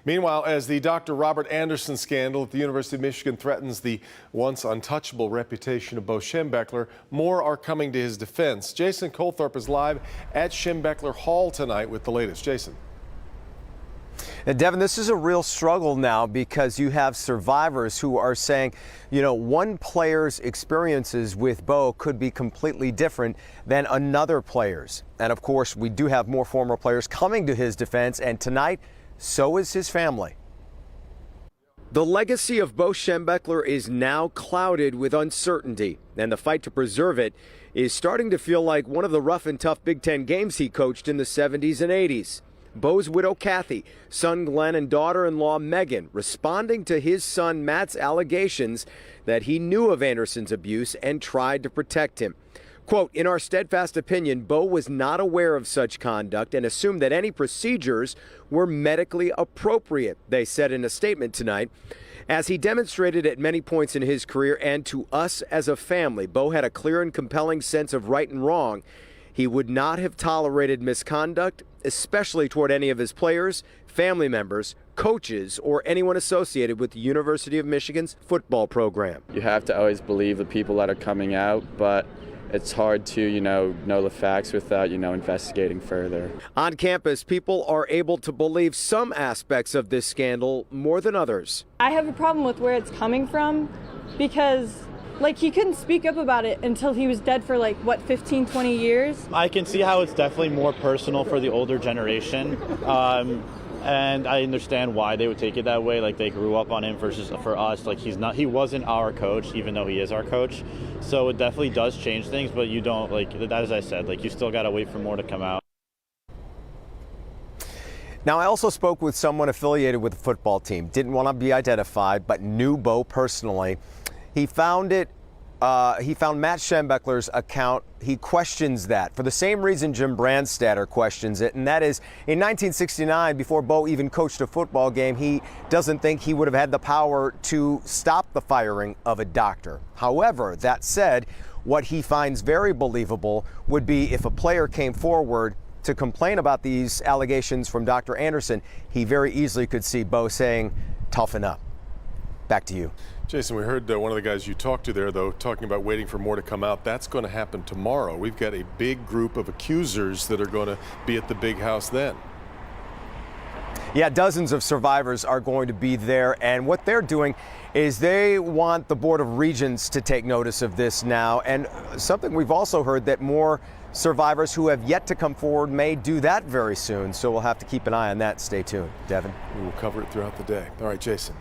Meanwhile, as the Dr. Robert Anderson scandal at the University of Michigan threatens the once untouchable reputation of Bo Schembechler, more are coming to his defense. Jason Colthorpe is live at Schembechler Hall tonight with the latest. Jason. And Devin, this is a real struggle now because you have survivors who are saying, one player's experiences with Bo could be completely different than another player's. And of course, we do have more former players coming to his defense, and tonight, so is his family. The legacy of Bo Schembechler is now clouded with uncertainty, and the fight to preserve it is starting to feel like one of the rough and tough Big Ten games he coached in the 70s and 80s. Bo's widow, Kathy, son Glenn, and daughter-in-law, Megan, responding to his son Matt's allegations that he knew of Anderson's abuse and tried to protect him. Quote, in our steadfast opinion, Bo was not aware of such conduct and assumed that any procedures were medically appropriate, they said in a statement tonight. As he demonstrated at many points in his career and to us as a family, Bo had a clear and compelling sense of right and wrong. He would not have tolerated misconduct, especially toward any of his players, family members, coaches, or anyone associated with the University of Michigan's football program. You have to always believe the people that are coming out, but it's hard to, know the facts without, investigating further. On campus, people are able to believe some aspects of this scandal more than others. I have a problem with where it's coming from because he couldn't speak up about it until he was dead for 15, 20 years. I can see how it's definitely more personal for the older generation. And I understand why they would take it that way. They grew up on him versus for us. He wasn't our coach, even though he is our coach. So it definitely does change things, but you don't, as I said, you still got to wait for more to come out. Now, I also spoke with someone affiliated with the football team. Didn't want to be identified, but knew Bo personally. He found Matt Schembechler's account. He questions that for the same reason Jim Brandstatter questions it, and that is in 1969, before Bo even coached a football game, he doesn't think he would have had the power to stop the firing of a doctor. However, that said, what he finds very believable would be if a player came forward to complain about these allegations from Dr. Anderson, he very easily could see Bo saying, toughen up. Back to you. Jason, we heard one of the guys you talked to there, though, talking about waiting for more to come out. That's going to happen tomorrow. We've got a big group of accusers that are going to be at the big house then. Yeah, dozens of survivors are going to be there, and what they're doing is they want the Board of Regents to take notice of this now, and something we've also heard that more survivors who have yet to come forward may do that very soon, so we'll have to keep an eye on that. Stay tuned. Devin. We will cover it throughout the day. All right, Jason.